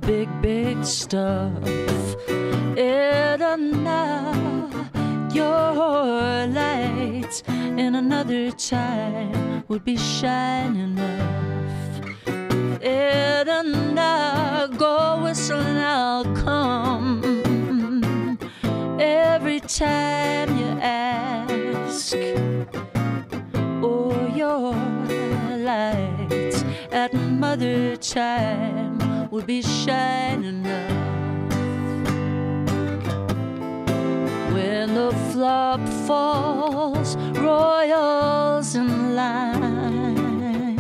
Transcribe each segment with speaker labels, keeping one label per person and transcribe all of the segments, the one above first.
Speaker 1: big, big stuff. Edinah, your light in another time would be shining enough. Edinah, go whistle and I'll come every time you ask. Oh, your light at mother time would be shining enough. When the flop falls, royals in line,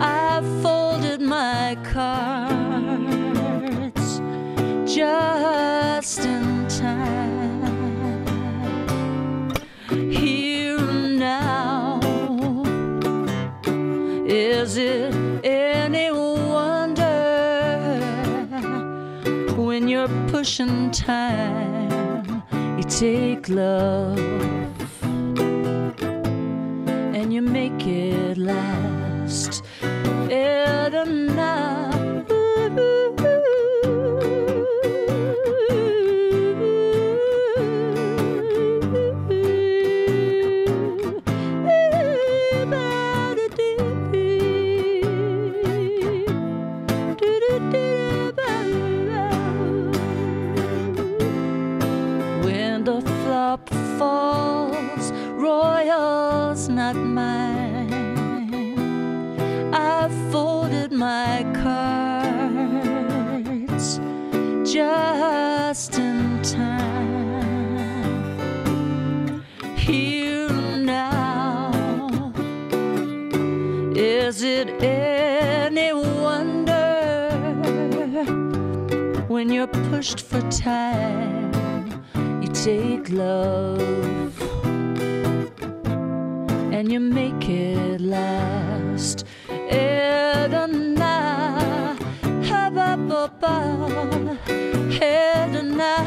Speaker 1: I folded my cards just in time. Here and now, is it any wonder when you're pushing time, you take love and you make it last. Edinah, when the flop falls, royals not mine, I folded my cards just in time. Here now, is it any wonder when you're pushed for time, you take love and you make it last. Edinah, ha-ba-ba-ba, Edinah,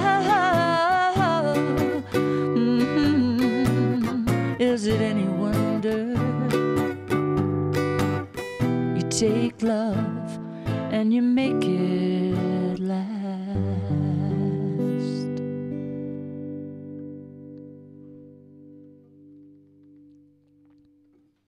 Speaker 1: is it any wonder you take love and you make it last?